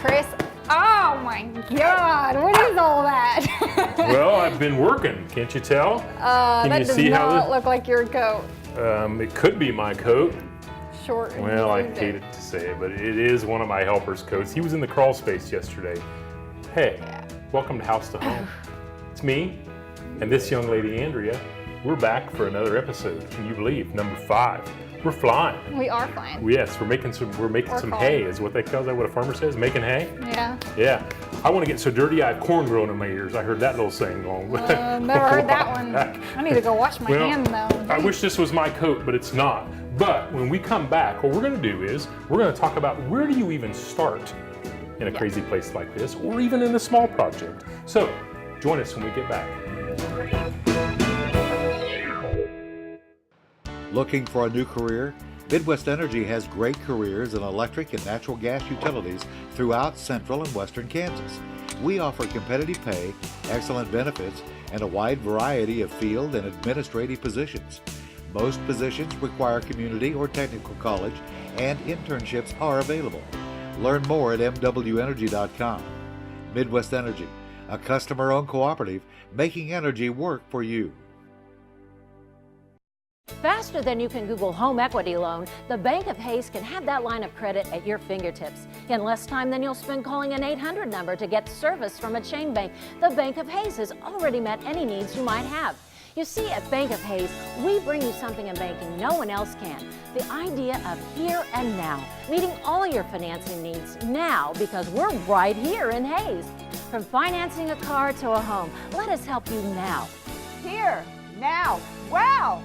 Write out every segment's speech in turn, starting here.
Chris. Oh my God, what is all that? Well, I've been working, can't you tell? Can that you does see how not look like your coat. it could be my coat. Short and Well, I blue hate it to say it, but it is one of my helper's coats. He was in the crawl space yesterday. Hey, welcome to House to Home. It's me and this young lady, Andrea. We're back for another episode. Can you believe? Number 5. We're flying. We are flying. Yes, we're making some hay, is what they call that. What a farmer says, making hay. Yeah. Yeah. I want to get so dirty I have corn growing in my ears. I heard that little saying going. Never heard that one. I need to go wash my hand though. I wish this was my coat, but it's not. But when we come back, what we're going to do is we're going to talk about where do you even start in a crazy place like this, or even in a small project. So join us when we get back. Looking for a new career? Midwest Energy has great careers in electric and natural gas utilities throughout central and western Kansas. We offer competitive pay, excellent benefits, and a wide variety of field and administrative positions. Most positions require community or technical college, and internships are available. Learn more at mwenergy.com. Midwest Energy, a customer-owned cooperative making energy work for you. Faster than you can Google home equity loan, the Bank of Hays can have that line of credit at your fingertips. In less time than you'll spend calling an 800 number to get service from a chain bank, the Bank of Hays has already met any needs you might have. You see, at Bank of Hays, we bring you something in banking no one else can. The idea of here and now, meeting all your financing needs now because we're right here in Hays. From financing a car to a home, let us help you now. Here, now, wow!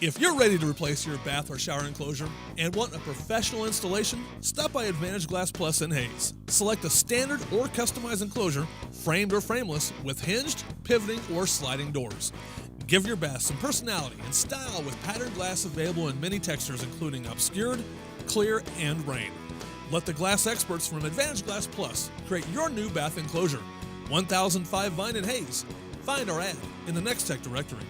If you're ready to replace your bath or shower enclosure and want a professional installation, stop by Advantage Glass Plus in Hays. Select a standard or customized enclosure, framed or frameless, with hinged, pivoting, or sliding doors. Give your bath some personality and style with patterned glass available in many textures including obscured, clear, and rain. Let the glass experts from Advantage Glass Plus create your new bath enclosure. 1005 Vine in Hays. Find our ad in the Next Tech directory.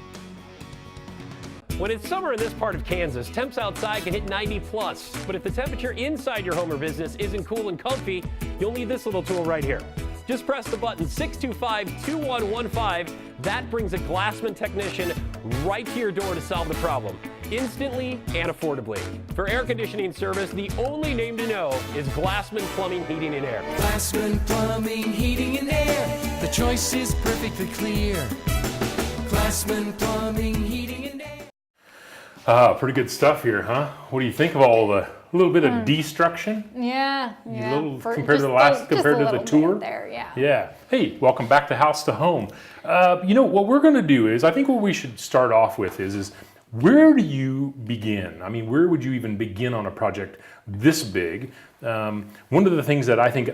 When it's summer in this part of Kansas, temps outside can hit 90 plus. But if the temperature inside your home or business isn't cool and comfy, you'll need this little tool right here. Just press the button 625-2115. That brings a Glassman technician right to your door to solve the problem, instantly and affordably. For air conditioning service, the only name to know is Glassman Plumbing, Heating, and Air. Glassman Plumbing, Heating, and Air. The choice is perfectly clear. Glassman Plumbing, Heating, and Air. Pretty good stuff here, huh? What do you think of all the little bit of destruction? Yeah. Compared to the last, compared to the tour? There, yeah. Yeah. Hey, welcome back to House to Home. You know, what we're going to do is, I think what we should start off with is where do you begin? I mean, where would you even begin on a project this big? One of the things that I think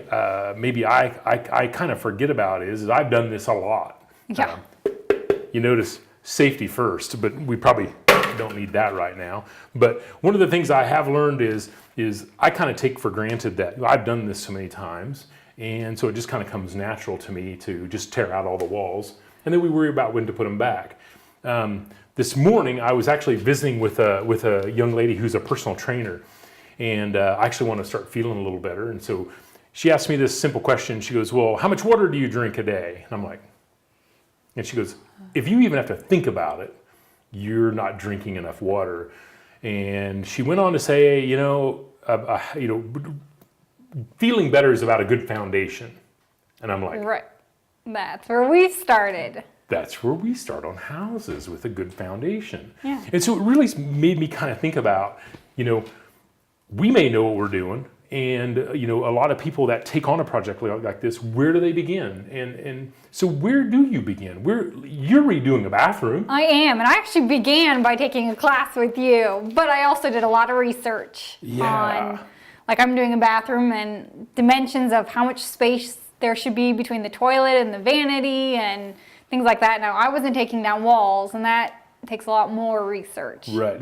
maybe I kind of forget about is I've done this a lot. Yeah. You notice safety first, but we probably don't need that right now. But one of the things I have learned is I kind of take for granted that I've done this so many times, and so it just kind of comes natural to me to just tear out all the walls, and then we worry about when to put them back. This morning I was actually visiting with a young lady who's a personal trainer, and I actually want to start feeling a little better, and so she asked me this simple question. She goes, well, how much water do you drink a day? And I'm like, and she goes, if you even have to think about it, you're not drinking enough water. And she went on to say, feeling better is about a good foundation. And I'm like, right. That's where we started. That's where we start on houses, with a good foundation. Yeah. And so it really made me kind of think about, we may know what we're doing. And, a lot of people that take on a project like this, where do they begin? And so where do you begin? You're redoing a bathroom. I am, and I actually began by taking a class with you, but I also did a lot of research on, I'm doing a bathroom and dimensions of how much space there should be between the toilet and the vanity and things like that. Now, I wasn't taking down walls, and that takes a lot more research. Right,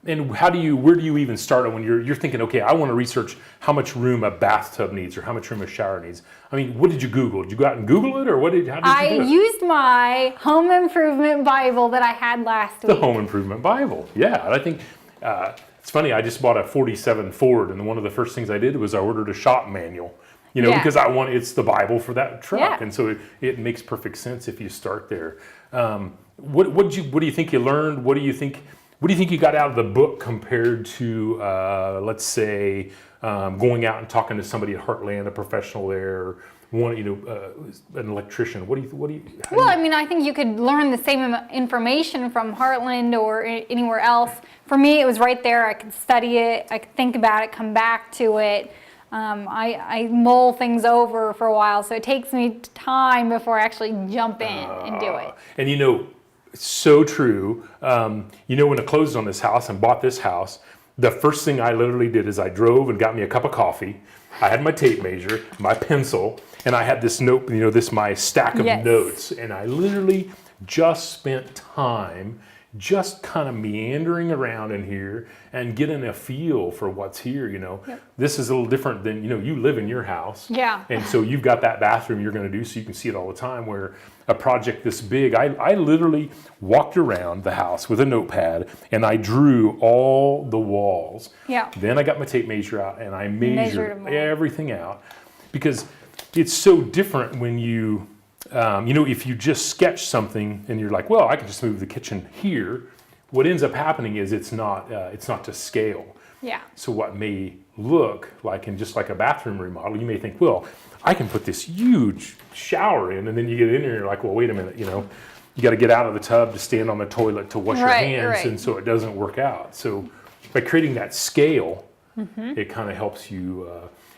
and where do you even start when you're thinking, okay, I want to research how much room a bathtub needs or how much room a shower needs? I mean, what did you Google? Did you go out and Google it, or how did you do it? I used my home improvement Bible that I had last week. The home improvement Bible, yeah. And I think it's funny, I just bought a 47 Ford, and one of the first things I did was I ordered a shop manual. you know, Yeah. because it's the Bible for that truck. Yeah. And so it makes perfect sense if you start there. What do you think you learned? What do you think you got out of the book compared to, let's say, going out and talking to somebody at Heartland, a professional there, an electrician? How do you Well, I mean, I think you could learn the same information from Heartland or anywhere else. For me, it was right there. I could study it. I could think about it, come back to it. I mull things over for a while, so it takes me time before I actually jump in and do it. And it's so true. When I closed on this house and bought this house, the first thing I literally did is I drove and got me a cup of coffee. I had my tape measure, my pencil, and I had this note, my stack of Yes. notes. And I literally just spent time just kind of meandering around in here and getting a feel for what's here, Yep. This is a little different than, you live in your house. Yeah. And so you've got that bathroom you're going to do so you can see it all the time, where a project this big, I literally walked around the house with a notepad and I drew all the walls. Yeah. Then I got my tape measure out and I Measured measured them all. everything out, because it's so different when you, if you just sketch something and you're like, well, I can just move the kitchen here. What ends up happening is it's not to scale. Yeah. So what may look like in just like a bathroom remodel, you may think, well, I can put this huge shower in, and then you get in there and you're like, well, wait a minute, you got to get out of the tub to stand on the toilet to wash your Right, hands, right. and so it doesn't work out. So by creating that scale, it kind of helps you.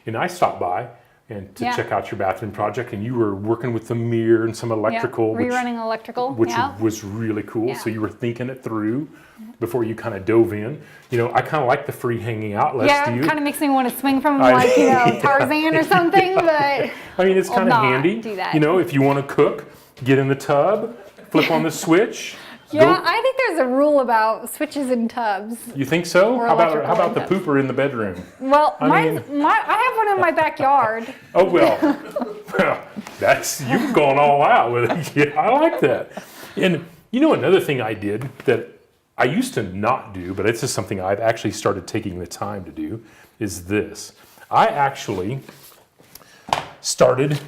And I stopped by and to Yeah. check out your bathroom project, and you were working with the mirror and some electrical, Yeah. Rerunning electrical. which Yeah. was really cool. Yeah. So you were thinking it through before you kind of dove in. I kind of like the free hanging outlets. Yeah, Do you? it kind of makes me want to swing from I- yeah. Tarzan or something, but I mean, it's I'll kind of not handy. do that. If you want to cook, get in the tub, flip on the switch. yeah, go. I think there's a rule about switches and tubs. You think so? Or How about electrical the tubs. pooper in the bedroom? Well, I I mean- have one in my backyard. Oh well, you've gone all out with it. Yeah, I like that. And another thing I did that I used to not do, but it's just something I've actually started taking the time to do, is this. I actually started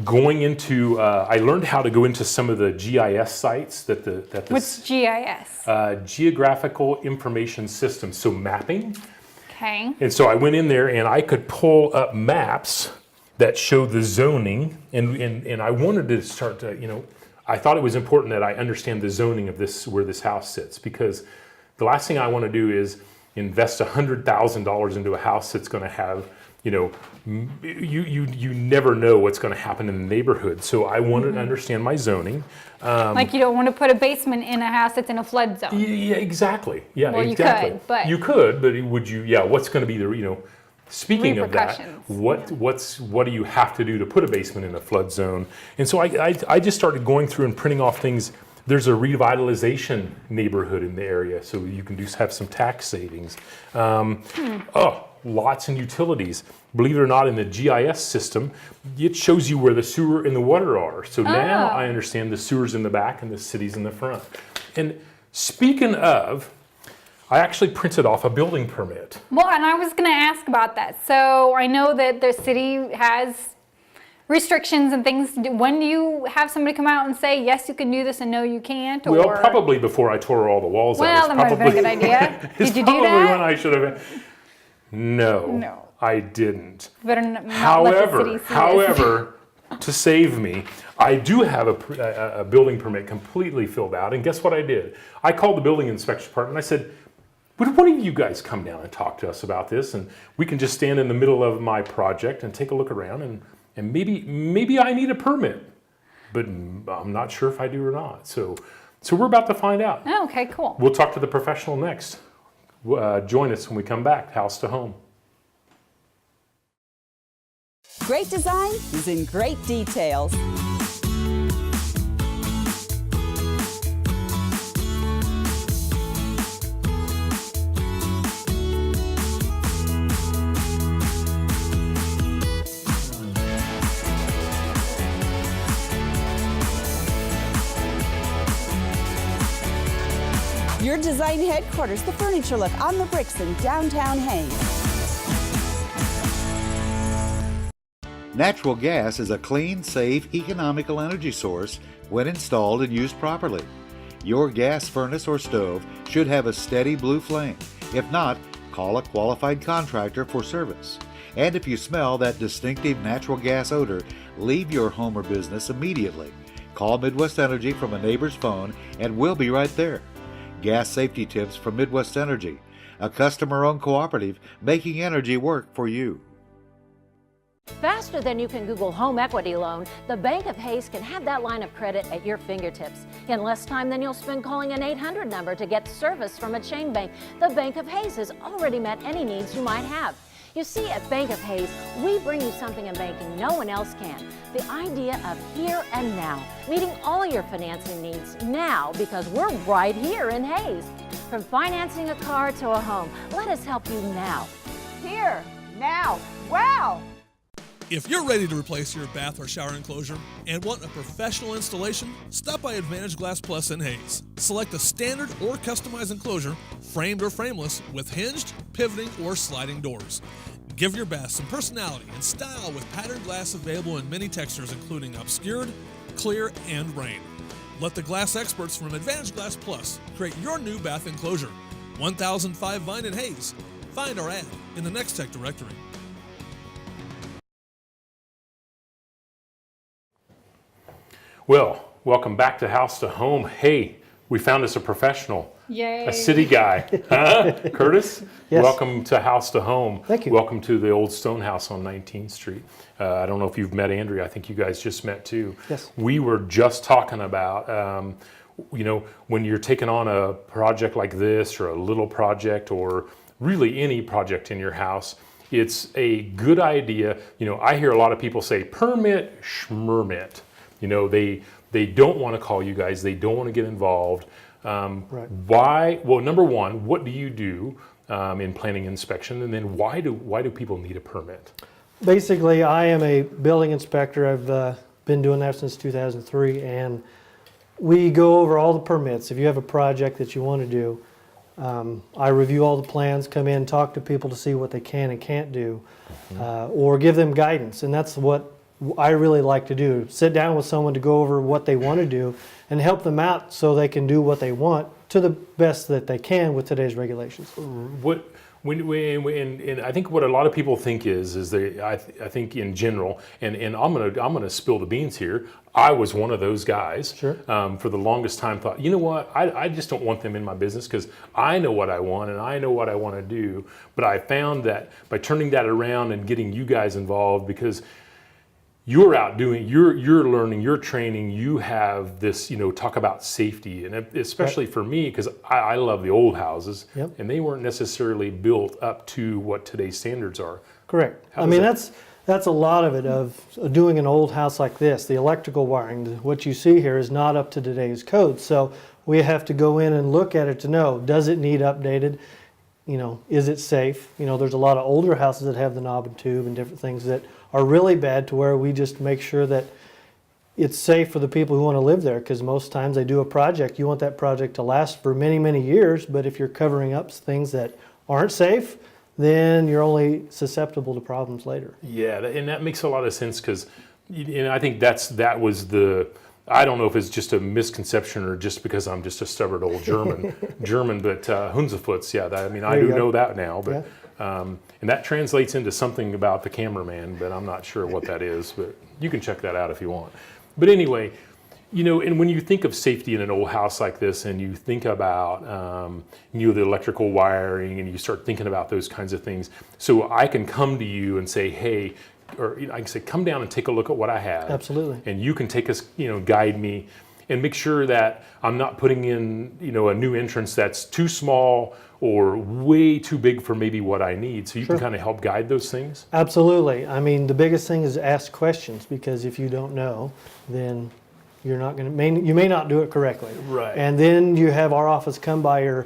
going into. I learned how to go into some of the GIS sites that the What's GIS? Geographical Information System, so mapping. Okay. And so I went in there and I could pull up maps that show the zoning, and I wanted to start to, I thought it was important that I understand the zoning of where this house sits, because the last thing I want to do is invest $100,000 into a house that's going to have, you never know what's going to happen in the neighborhood. So I wanted to understand my zoning. Like you don't want to put a basement in a house that's in a flood zone. Yeah, exactly. Yeah, Well, you exactly. could, but- you could, but would you? Yeah, what's going to be the Speaking of that, Repercussions. what do you have to do to put a basement in a flood zone? And so I just started going through and printing off things. There's a revitalization neighborhood in the area, so you can have some tax savings. Lots and utilities. Believe it or not, in the GIS system, it shows you where the sewer and the water are. So now I understand the sewer's in the back and the city's in the front. And speaking of, I actually printed off a building permit. Well, and I was going to ask about that. So I know that the city has restrictions and things. When do you have somebody come out and say, yes, you can do this, and no, you can't? Well, or... probably before I tore all the walls out. Well, that might have been a good idea. Did you do Probably that? when I should have. No, No. I didn't. Better not let the city see this. However, to save me, I do have a building permit completely filled out. And guess what I did? I called the building inspection department. I said, would one of you guys come down and talk to us about this? And we can just stand in the middle of my project and take a look around. And maybe I need a permit, but I'm not sure if I do or not. So we're about to find out. Oh, okay, cool. We'll talk to the professional next. Join us when we come back, House to Home. Great design is in great details. Your design headquarters, the Furniture Look on the Bricks in downtown Haines. Natural gas is a clean, safe, economical energy source when installed and used properly. Your gas furnace or stove should have a steady blue flame. If not, call a qualified contractor for service. And if you smell that distinctive natural gas odor, leave your home or business immediately. Call Midwest Energy from a neighbor's phone and we'll be right there. Gas safety tips from Midwest Energy, a customer-owned cooperative making energy work for you. Faster than you can Google home equity loan, the Bank of Hayes can have that line of credit at your fingertips in less time than you'll spend calling an 800 number to get service from a chain bank. The Bank of Hayes has already met any needs you might have. You see, at Bank of Hayes, we bring you something in banking no one else can. The idea of here and now, meeting all your financing needs now because we're right here in Hayes. From financing a car to a home, let us help you now. Here, now, wow! If you're ready to replace your bath or shower enclosure and want a professional installation, stop by Advantage Glass Plus in Hayes. Select a standard or customized enclosure, framed or frameless, with hinged, pivoting, or sliding doors. Give your bath some personality and style with patterned glass available in many textures including obscured, clear, and rain. Let the glass experts from Advantage Glass Plus create your new bath enclosure. 1005 Vine in Hayes. Find our ad in the Next Tech directory. Well, welcome back to House to Home. Hey, we found us a professional, Yay. a city guy. Huh? Curtis, Yes. welcome to House to Home. Thank you. Welcome to the old stone house on 19th Street. I don't know if you've met Andrea. I think you guys just met too. Yes. We were just talking about, when you're taking on a project like this or a little project or really any project in your house, it's a good idea. I hear a lot of people say permit, schmermit. They don't want to call you guys. They don't want to get involved. Right. Why? Well, number one, what do you do in planning inspection? And then why do people need a permit? Basically, I am a building inspector. I've been doing that since 2003, and we go over all the permits. If you have a project that you want to do, I review all the plans, come in, talk to people to see what they can and can't do, or give them guidance. And that's what I really like to do. Sit down with someone to go over what they want to do and help them out so they can do what they want to the best that they can with today's regulations. And I think what a lot of people think is I think in general, and I'm gonna spill the beans here. I was one of those guys. Sure. For the longest time, thought, you know what? I just don't want them in my business because I know what I want and I know what I want to do. But I found that by turning that around and getting you guys involved, because you're out doing, you're learning, you're training, you have this, talk about safety, and especially for me, because I love the old houses, Yep. and they weren't necessarily built up to what today's standards are. Correct. How I does mean, that- that's a lot of it, of doing an old house like this. The electrical wiring, what you see here is not up to today's code. So we have to go in and look at it to know, does it need updated? Is it safe? There's a lot of older houses that have the knob and tube and different things that are really bad, to where we just make sure that it's safe for the people who want to live there, because most times they do a project, you want that project to last for many, many years, but if you're covering up things that aren't safe, then you're only susceptible to problems later. Yeah, and that makes a lot of sense, because, I think that was the. I don't know if it's just a misconception or just because I'm just a stubborn old German, but Hunzefuts, yeah. I do know that now, but and that translates into something about the cameraman, but I'm not sure what that is. But you can check that out if you want. But anyway, and when you think of safety in an old house like this, and you think about the electrical wiring, and you start thinking about those kinds of things, so I can come to you and say, hey. Or I can say, come down and take a look at what I have. Absolutely. And you can take us, guide me, and make sure that I'm not putting in, a new entrance that's too small or way too big for maybe what I need. So you Sure. can kind of help guide those things. Absolutely. I mean, the biggest thing is ask questions, because if you don't know, then you're not going to, you may not do it correctly. Right. And then you have our office come by your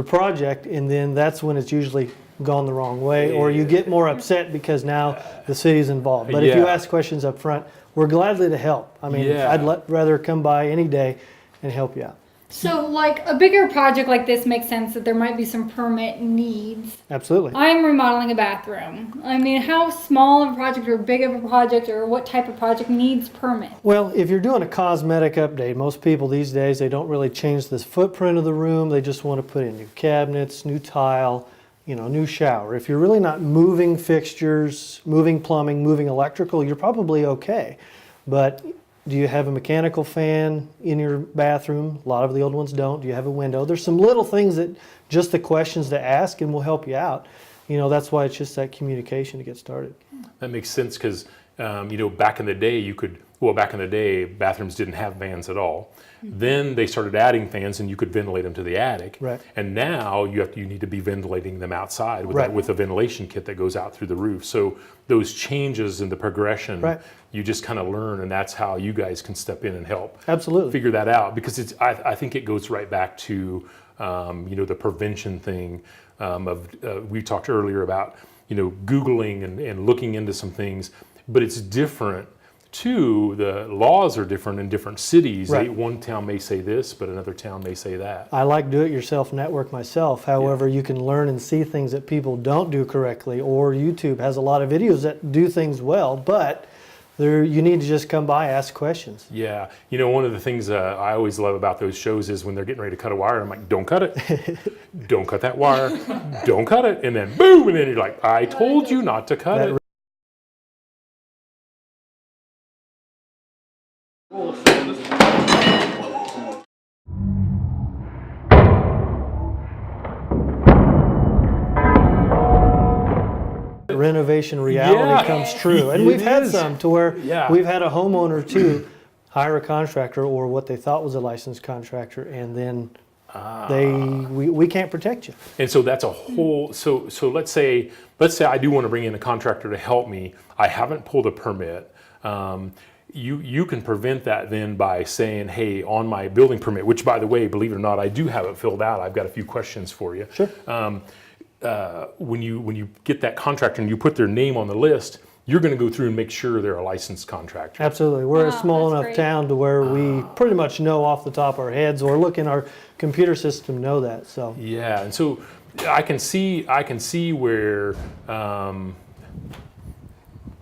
project, and then that's when it's usually gone the wrong way, or you get more upset because now the city's involved. But if you Yeah. ask questions up front, we're gladly to help. I mean, Yeah. I'd rather come by any day and help you out. So, like a bigger project like this makes sense that there might be some permit needs. Absolutely. I'm remodeling a bathroom. I mean, how small of a project or big of a project or what type of project needs permit? Well, if you're doing a cosmetic update, most people these days, they don't really change the footprint of the room. They just want to put in new cabinets, new tile, new shower. If you're really not moving fixtures, moving plumbing, moving electrical, you're probably okay. But do you have a mechanical fan in your bathroom? A lot of the old ones don't. Do you have a window? There's some little things that just the questions to ask and will help you out. That's why it's just that communication to get started. That makes sense because, back in the day, bathrooms didn't have fans at all. Then they started adding fans and you could ventilate them to the attic. Right. And now you need to be ventilating them outside with, Right. with a ventilation kit that goes out through the roof. So those changes in the progression, Right. you just kind of learn, and that's how you guys can step in and help Absolutely. figure that out, because I think it goes right back to the prevention thing we talked earlier about Googling and looking into some things, but it's different too. The laws are different in different cities. Right. One town may say this, but another town may say that. I like do-it-yourself network myself. However, you can learn and see things that people don't do correctly, or YouTube has a lot of videos that do things well, but you need to just come by, ask questions. Yeah, one of the things I always love about those shows is when they're getting ready to cut a wire, I'm like, don't cut it. Don't cut that wire. Don't cut it. And then boom, and then you're like, I told you not to cut it. Renovation reality comes true. And we've had is. some to where Yeah. we've had a homeowner too hire a contractor or what they thought was a licensed contractor, and then we can't protect you. And so that's a whole, so let's say I do want to bring in a contractor to help me. I haven't pulled a permit. You can prevent that then by saying, hey, on my building permit, which by the way, believe it or not, I do have it filled out. I've got a few questions for you. Sure. When you get that contractor and you put their name on the list, you're going to go through and make sure they're a licensed contractor. Absolutely. We're a Wow, small that's enough great. town to where we pretty much know off the top of our heads, or look in our computer system, know that. So Yeah, and so I can see where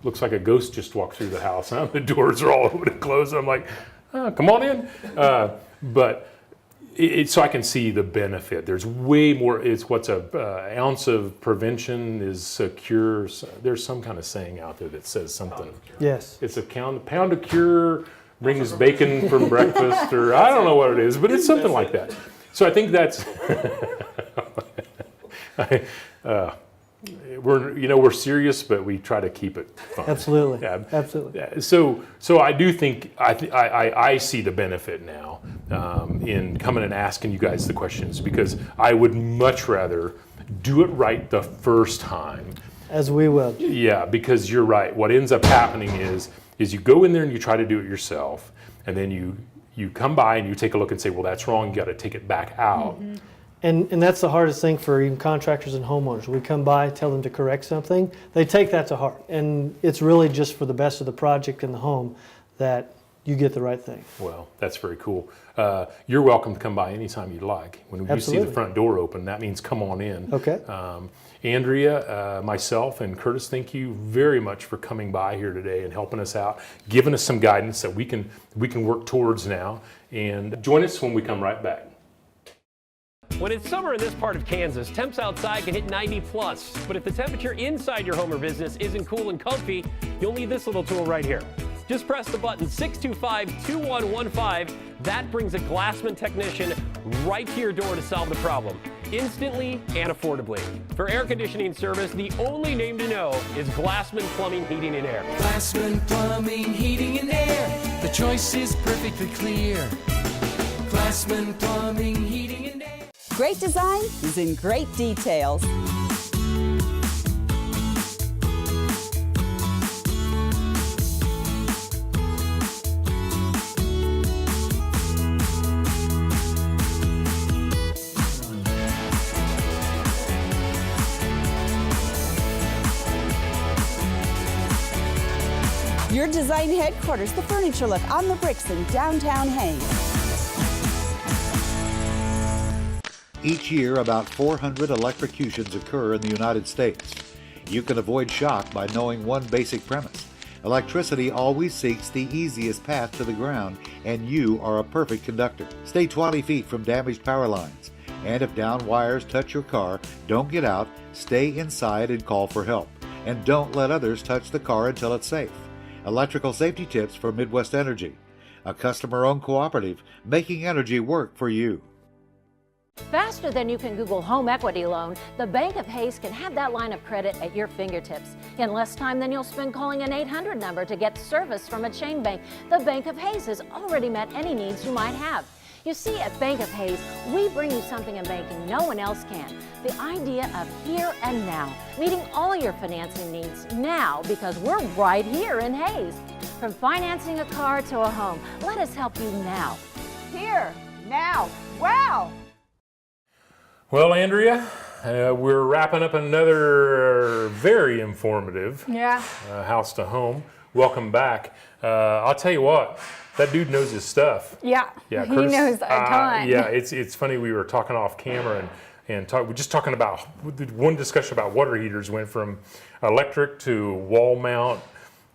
looks like a ghost just walked through the house. Huh? The doors are all open and closed. I'm like, oh, come on in. But so I can see the benefit. There's way more. It's what's a ounce of prevention is a cure. There's some kind of saying out there that says something. yes. It's a pound of cure brings bacon from breakfast, or I don't know what it is, but it's something like that. So I think that's we're serious, but we try to keep it fun. Absolutely. Yeah. Absolutely. Yeah, so I do think I see the benefit now in coming and asking you guys the questions, because I would much rather do it right the first time. As we will. Yeah, because you're right. What ends up happening is you go in there and you try to do it yourself, and then you come by and you take a look and say, well, that's wrong. You got to take it back out. Mm-hmm. And that's the hardest thing for even contractors and homeowners. We come by, tell them to correct something, they take that to heart. And it's really just for the best of the project and the home that you get the right thing. Well, that's very cool. You're welcome to come by anytime you'd like. When you see Absolutely. the front door open, that means come on in. Okay. Andrea, myself, and Curtis, thank you very much for coming by here today and helping us out, giving us some guidance that we can work towards now. And join us when we come right back. When it's summer in this part of Kansas, temps outside can hit 90 plus. But if the temperature inside your home or business isn't cool and comfy, you'll need this little tool right here. Just press the button 625-2115. That brings a Glassman technician right to your door to solve the problem, instantly and affordably. For air conditioning service, the only name to know is Glassman Plumbing, Heating, and Air. Glassman Plumbing, Heating, and Air. The choice is perfectly clear. Glassman Plumbing, Heating, and Air. Great design is in great details. Your design headquarters, the Furniture Look on the Bricks in downtown Haines. Each year, about 400 electrocutions occur in the United States. You can avoid shock by knowing one basic premise. Electricity always seeks the easiest path to the ground, and you are a perfect conductor. Stay 20 feet from damaged power lines. And if down wires touch your car, don't get out, stay inside and call for help. And don't let others touch the car until it's safe. Electrical safety tips for Midwest Energy, a customer-owned cooperative making energy work for you. Faster than you can Google home equity loan, the Bank of Hayes can have that line of credit at your fingertips. In less time than you'll spend calling an 800 number to get service from a chain bank, the Bank of Hayes has already met any needs you might have. You see, at Bank of Hayes, we bring you something in banking no one else can. The idea of here and now, meeting all your financing needs now because we're right here in Hayes. From financing a car to a home, let us help you now. Here, now, wow! Well, Andrea, we're wrapping up another very informative House to Home. Welcome back. I'll tell you what, that dude knows his stuff. Yeah, Yeah, he Curtis, knows a ton. Yeah, it's funny. We were talking off camera and we're just talking about one discussion about water heaters went from electric to wall mount,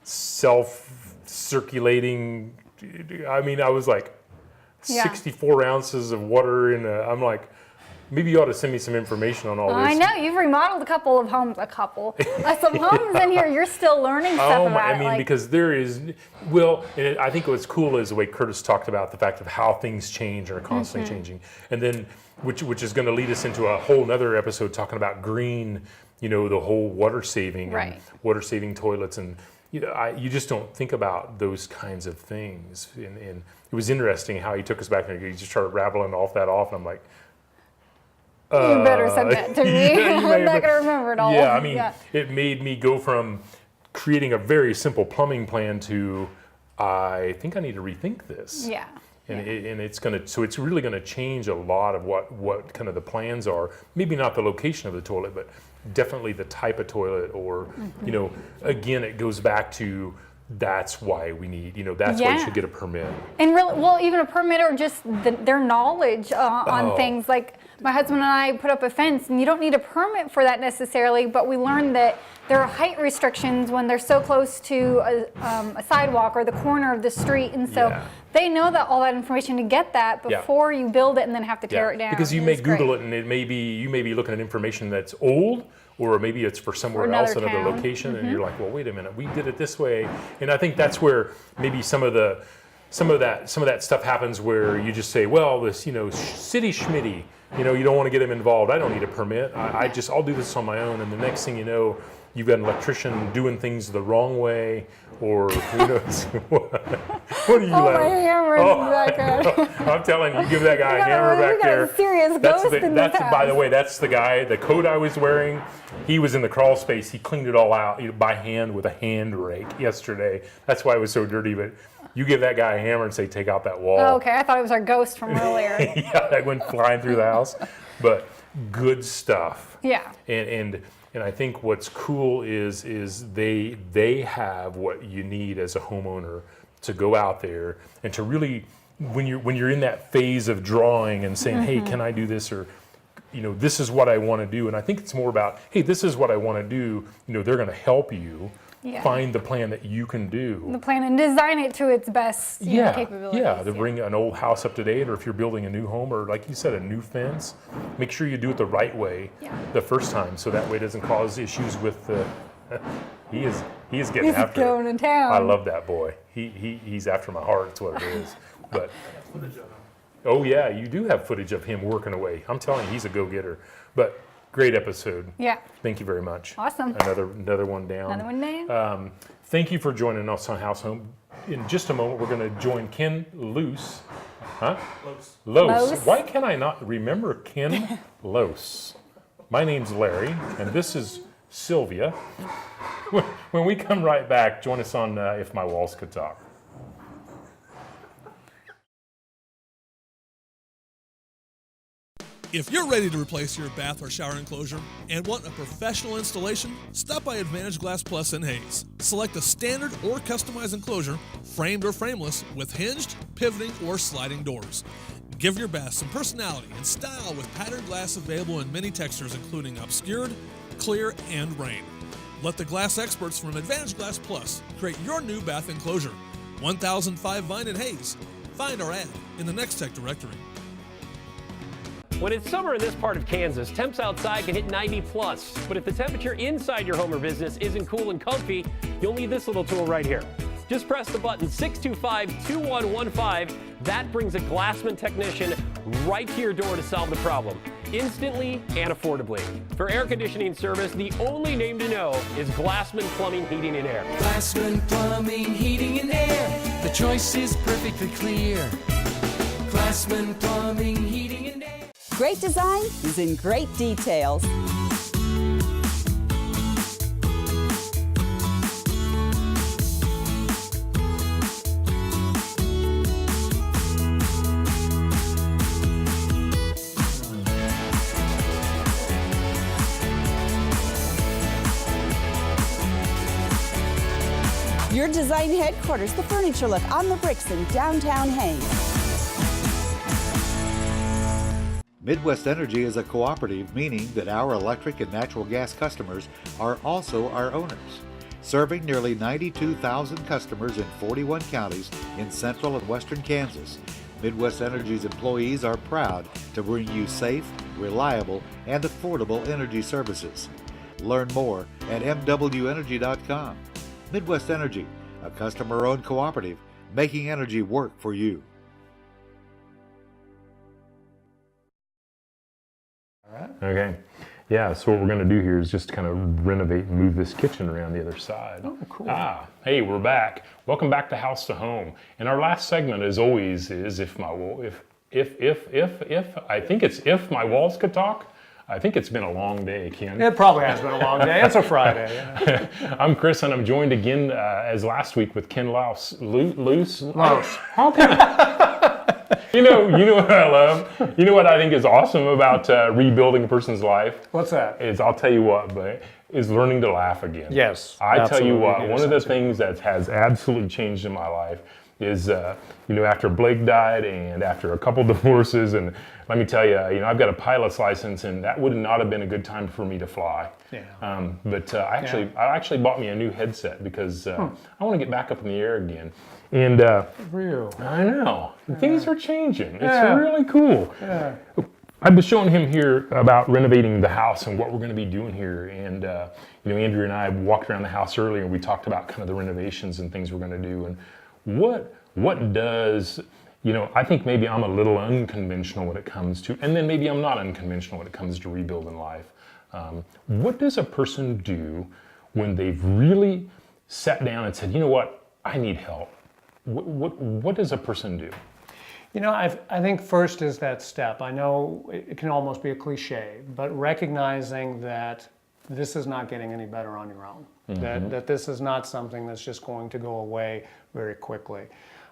self-circulating. I mean, I was like 64 ounces of water in a. I'm like, maybe you ought to send me some information on all this. I know, you've remodeled a couple of homes, some homes in here, you're still learning stuff about I mean, because there is, well, and I think what's cool is the way Curtis talked about the fact of how things change or are constantly changing. And then, which is going to lead us into a whole nother episode talking about green, the whole water saving and water saving toilets. And, you just don't think about those kinds of things. And it was interesting how he took us back and he just started rattling off, and I'm like, you better send that to me. I'm not going to remember it all. Yeah, I mean, it made me go from creating a very simple plumbing plan to, I think I need to rethink this. Yeah. And it's really going to change a lot of what kind of the plans are. Maybe not the location of the toilet, but definitely the type of toilet, or again, it goes back to that's why we need, that's why you should get a permit. And really, well, even a permit or just their knowledge on things. Like my husband and I put up a fence, and you don't need a permit for that necessarily, but we learned that there are height restrictions when they're so close to a sidewalk or the corner of the street, and so they know that all that information to get that before you build it and then have to tear it down. Because you may Google it, and you may be looking at information that's old, or maybe it's for somewhere else, another location, and you're like, well, wait a minute, we did it this way. And I think that's where maybe some of that stuff happens, where you just say, well, this city schmitty, you don't want to get them involved. I don't need a permit. I'll do this on my own. And the next thing you know, you've got an electrician doing things the wrong way, or who knows what are you my hammer in the background. I'm telling you, give that guy a hammer back there. We got a serious ghost in this house. By the way, that's the guy, the coat I was wearing, he was in the crawl space. He cleaned it all out by hand with a hand rake yesterday. That's why it was so dirty, but you give that guy a hammer and say, take out that wall. Oh, okay, I thought it was our ghost from earlier. Yeah, that went flying through the house. But good stuff. Yeah. And I think what's cool is they have what you need as a homeowner to go out there and to really, when you're in that phase of drawing and saying, hey, can I do this, or this is what I want to do. And I think it's more about, hey, this is what I want to do. They're going to help you find the plan that you can do. The plan and design it to its best capabilities. Yeah, to bring an old house up to date, or if you're building a new home, or like you said, a new fence, make sure you do it the right way the first time, so that way it doesn't cause issues with the. He is getting after it. He's going to town. I love that boy. He's after my heart. That's what it is. But oh yeah, you do have footage of him working away. I'm telling you, he's a go-getter. But great episode. Yeah. Thank you very much. Awesome. Another one down. Another one down. Thank you for joining us on House Home. In just a moment, we're going to join Ken Luce. Huh? Lose. Why can I not remember Ken Luce? My name's Larry, and this is Sylvia. When we come right back, join us on If My Walls Could Talk. If you're ready to replace your bath or shower enclosure and want a professional installation, stop by Advantage Glass Plus in Hayes. Select a standard or customized enclosure, framed or frameless, with hinged, pivoting, or sliding doors. Give your bath some personality and style with patterned glass available in many textures including obscured, clear, and rain. Let the glass experts from Advantage Glass Plus create your new bath enclosure. 1005 Vine and Hayes. Find our ad in the Next Tech directory. When it's summer in this part of Kansas, temps outside can hit 90 plus. But if the temperature inside your home or business isn't cool and comfy, you'll need this little tool right here. Just press the button 625-2115. That brings a Glassman technician right to your door to solve the problem, instantly and affordably. For air conditioning service, the only name to know is Glassman Plumbing, Heating, and Air. Glassman Plumbing, Heating, and Air. The choice is perfectly clear. Glassman Plumbing, Heating, and Air. Great design is in great details. Your design headquarters, the Furniture Look on the Bricks in downtown Haines. Midwest Energy is a cooperative, meaning that our electric and natural gas customers are also our owners. Serving nearly 92,000 customers in 41 counties in central and western Kansas, Midwest Energy's employees are proud to bring you safe, reliable, and affordable energy services. Learn more at mwenergy.com. Midwest Energy, a customer-owned cooperative, making energy work for you. Okay. Yeah, so what we're going to do here is just kind of renovate and move this kitchen around the other side. Oh, cool. Hey, we're back. Welcome back to House to Home. And our last segment, as always, is if my walls could talk. I think it's been a long day, Ken. It probably has been a long day. It's a Friday. Yeah. I'm Chris, and I'm joined again as last week with Ken Louse. Louse. How can You know what I love? You know what I think is awesome about rebuilding a person's life? What's that? Is, I'll tell you what, but is learning to laugh again. Yes. I tell you what, one of the things that has absolutely changed in my life is, after Blake died and after a couple divorces, and let me tell you, I've got a pilot's license, and that would not have been a good time for me to fly. Yeah. But I actually bought me a new headset because I want to get back up in the air again. And real. I know. Yeah. Things are changing. Yeah. It's really cool. Yeah. I've been showing him here about renovating the house and what we're going to be doing here. And, Andrew and I walked around the house earlier and we talked about kind of the renovations and things we're going to do. And what does, I think maybe I'm a little unconventional when it comes to, and then maybe I'm not unconventional when it comes to rebuilding life. What does a person do when they've really sat down and said, you know what, I need help? What does a person do? I think first is that step. I know it can almost be a cliche, but recognizing that this is not getting any better on your own. Mm-hmm. That this is not something that's just going to go away very quickly.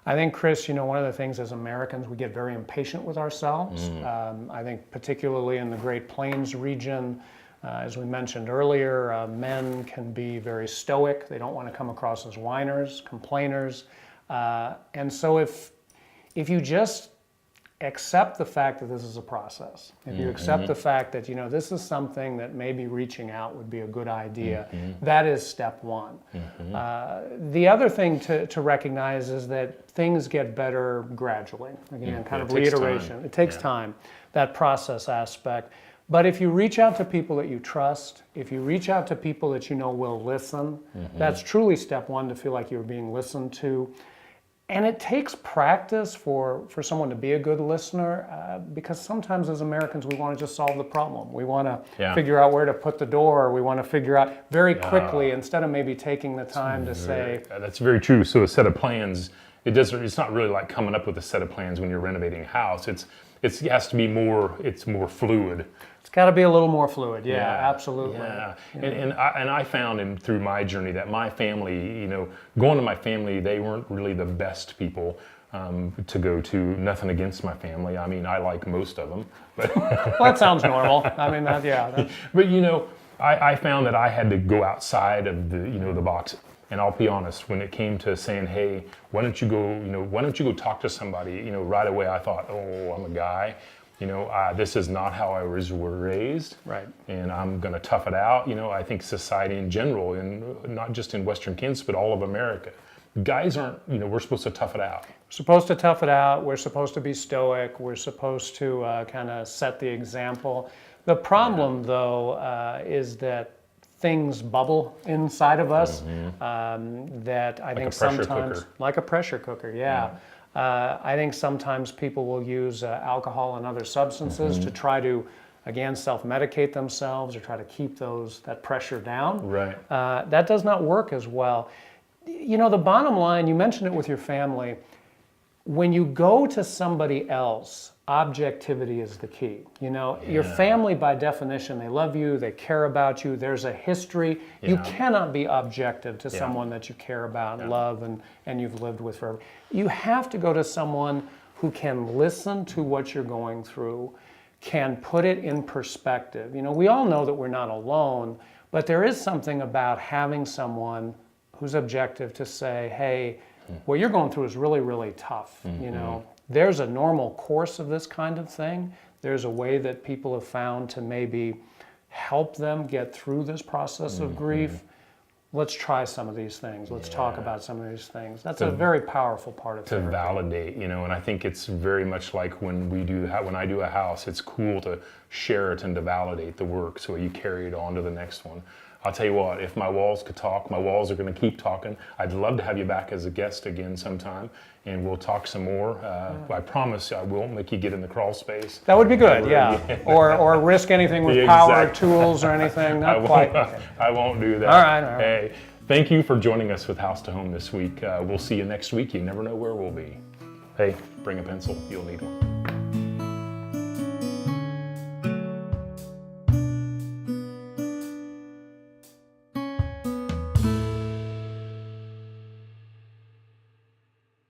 I think, Chris, one of the things as Americans, we get very impatient with ourselves. I think particularly in the Great Plains region, as we mentioned earlier, men can be very stoic. They don't want to come across as whiners, complainers. And so if you just accept the fact that this is a process, if you accept the fact that, this is something that maybe reaching out would be a good idea, that is step one. The other thing to recognize is that things get better gradually. Again, kind of reiteration. It takes time, that process aspect. But if you reach out to people that you trust, if you reach out to people that will listen, that's truly step one, to feel like you're being listened to. And it takes practice for someone to be a good listener, because sometimes as Americans we want to just solve the problem. We want to figure out where to put the door. We want to figure out very quickly instead of maybe taking the time to say. That's very true. So a set of plans, it's not really like coming up with a set of plans when you're renovating a house. It has to be more fluid. It's got to be a little more fluid. Yeah, absolutely. Yeah. And I found through my journey that my family, going to my family, they weren't really the best people to go to. Nothing against my family. I mean, I like most of them. But well, that sounds normal. I mean, But I found that I had to go outside of the box. And I'll be honest, when it came to saying, hey, why don't you go talk to somebody, right away I thought, oh, I'm a guy. This is not how I was raised, Right. and I'm going to tough it out. I think society in general, and not just in Western Kansas, but all of America, guys aren't, we're supposed to tough it out. Supposed to tough it out. We're supposed to be stoic. We're supposed to kind of set the example. The problem, though, is that things bubble inside of us that I think sometimes, like a pressure cooker, yeah. I think sometimes people will use alcohol and other substances to try to, again, self-medicate themselves or try to keep that pressure down. Right. That does not work as well. The bottom line, you mentioned it with your family, when you go to somebody else, objectivity is the key. Your family, by definition, they love you, they care about you, there's a history. Yeah. You cannot be objective to someone that you care about, and love, and you've lived with forever. You have to go to someone who can listen to what you're going through, can put it in perspective. We all know that we're not alone, but there is something about having someone who's objective to say, hey, what you're going through is really, really tough. There's a normal course of this kind of thing. There's a way that people have found to maybe help them get through this process of grief. Let's try some of these things. Let's talk about some of these things. That's a very powerful part of therapy. To validate, and I think it's very much like when I do a house, it's cool to share it and to validate the work so you carry it on to the next one. I'll tell you what, if my walls could talk, my walls are going to keep talking. I'd love to have you back as a guest again sometime, and we'll talk some more. I promise I won't make you get in the crawl space. That would be good, yeah. Or risk anything with power tools or anything. Not quite. I won't do that. All right. Hey, thank you for joining us with House to Home this week. We'll see you next week. You never know where we'll be. Hey, bring a pencil. You'll need one.